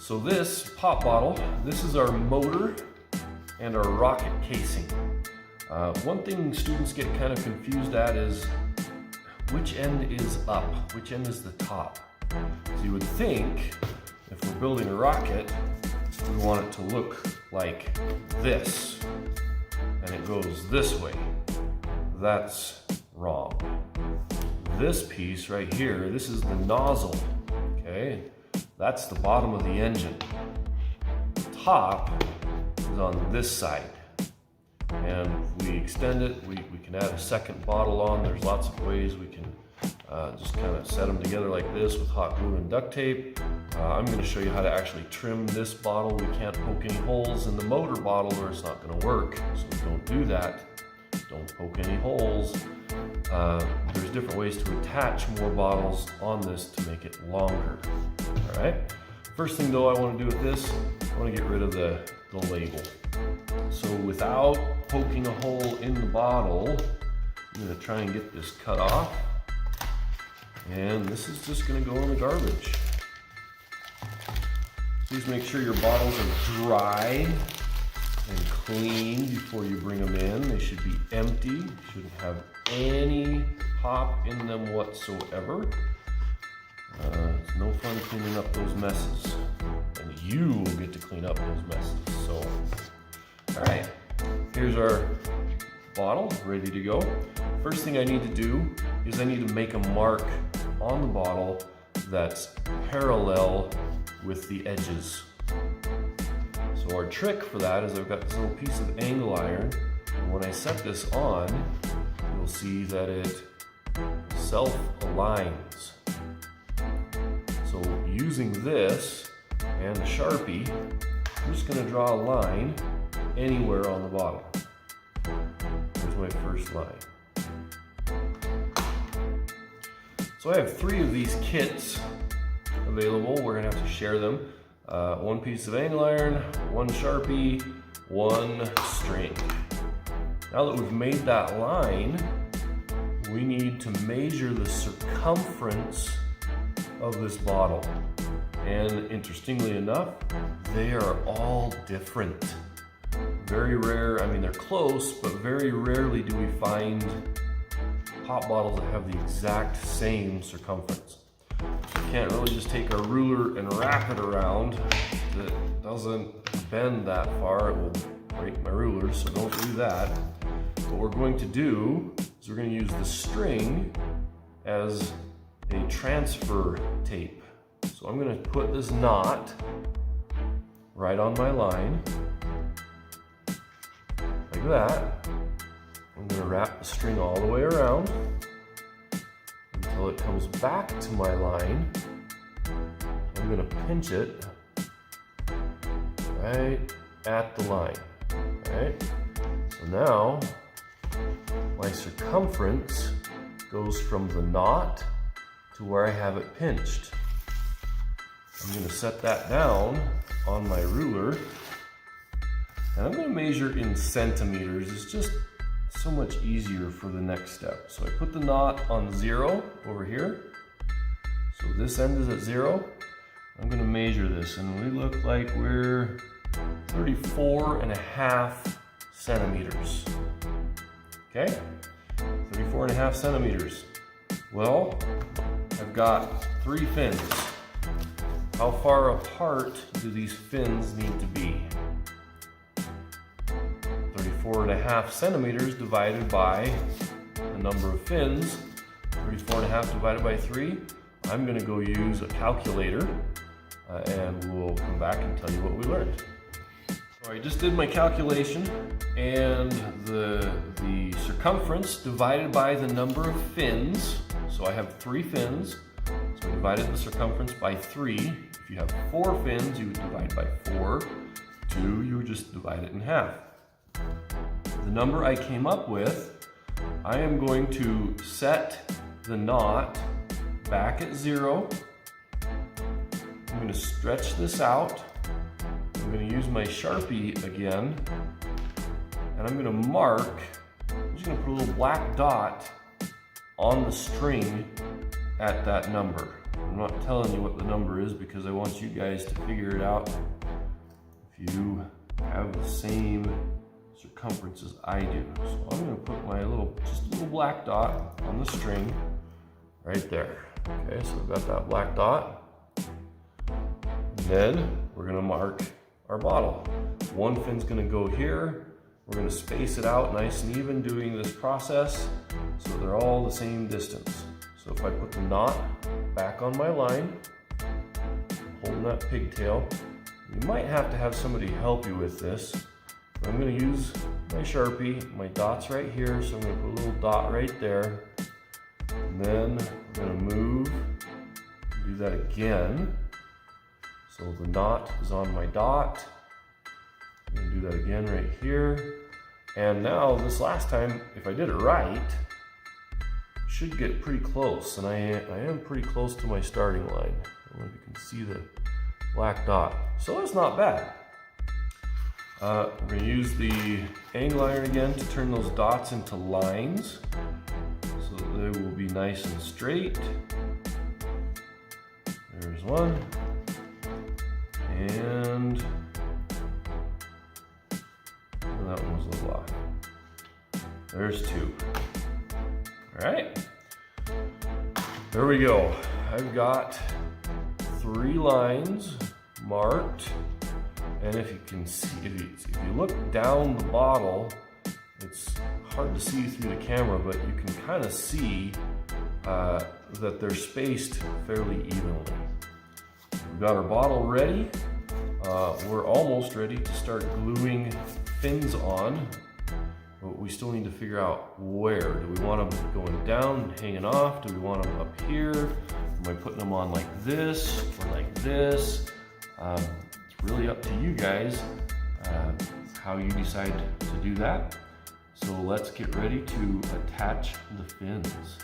So this pop bottle, this is our motor and our rocket casing. One thing students get kind of confused at is which end is up, which end is the top. So you would think if we're building a rocket, we want it to look like this, and it goes this way. That's wrong. This piece right here, this is the nozzle, okay? That's the bottom of the engine. The top is on this side. And if we extend it, we can add a second bottle on. There's lots of ways we can just kind of set them together like this with hot glue and duct tape. I'm going to show you how to actually trim this bottle. We can't poke any holes in the motor bottle or it's not going to work. So don't do that. Don't poke any holes. There's different ways to attach more bottles on this to make it longer. All right. First thing though I want to do with this, I want to get rid of the label. So without poking a hole in the bottle, I'm going to try and get this cut off. And this is just going to go in the garbage. Please make sure your bottles are dry and clean before you bring them in. They should be empty. You shouldn't have any pop in them whatsoever. It's no fun cleaning up those messes. And you will get to clean up those messes. So, all right, here's our bottle ready to go. First thing I need to do is I need to make a mark on the bottle that's parallel with the edges. So our trick for that is I've got this little piece of angle iron, and when I set this on, you'll see that it self-aligns. So using this and a Sharpie, I'm just going to draw a line anywhere on the bottle. Here's my first line. So I have 3 of these kits available. We're going to have to share them. One piece of angle iron, one Sharpie, one string. Now that we've made that line, we need to measure the circumference of this bottle. And interestingly enough, they are all different. Very rare, I mean they're close, but very rarely do we find pop bottles that have the exact same circumference. You can't really just take a ruler and wrap it around. It doesn't bend that far, it will break my ruler, so don't do that. What we're going to do is we're going to use the string as a transfer tape. So I'm going to put this knot right on my line, like that. I'm going to wrap the string all the way around until it comes back to my line. I'm going to pinch it right at the line. Right? So now my circumference goes from the knot to where I have it pinched. I'm going to set that down on my ruler, and I'm going to measure in centimeters. It's just so much easier for the next step. So I put the knot on 0 over here. So this end is at 0. I'm going to measure this, and we look like we're 34.5 centimeters. Okay, 34.5 centimeters. Well, I've got 3 fins. How far apart do these fins need to be? 34.5 centimeters divided by the number of fins, 34.5 divided by 3. I'm going to go use a calculator and we'll come back and tell you what we learned. So I just did my calculation, and the circumference divided by the number of fins. So I have 3 fins, so I divided the circumference by 3. If you have 4 fins, you would divide by 4. 2, you would just divide it in half. The number I came up with, I am going to set the knot back at 0. I'm going to stretch this out. I'm going to use my Sharpie again, and I'm going to mark, I'm just going to put a little black dot on the string at that number. I'm not telling you what the number is because I want you guys to figure it out if you have the same circumference as I do. So I'm going to put my just a little black dot on the string right there. Okay, so we've got that black dot. And then we're going to mark our bottle. One fin's going to go here. We're going to space it out nice and even doing this process so they're all the same distance. So if I put the knot back on my line, holding that pigtail, you might have to have somebody help you with this. But I'm going to use my Sharpie, my dot's right here, so I'm going to put a little dot right there. And then I'm going to move, do that again. So the knot is on my dot. I'm going to do that again right here. And now this last time, if I did it right, should get pretty close. And I am pretty close to my starting line. I don't know if you can see the black dot. So that's not bad. We're going to use the angle iron again to turn those dots into lines so that they will be nice and straight. There's one. And that one was a little off. There's two. All right. There we go. I've got 3 lines marked. And if you can see, if you look down the bottle, it's hard to see through the camera, but you can kind of see that they're spaced fairly evenly. We've got our bottle ready. We're almost ready to start gluing fins on, but we still need to figure out where. Do we want them going down, hanging off? Do we want them up here? Am I putting them on like this or like this? It's really up to you guys how you decide to do that. So let's get ready to attach the fins.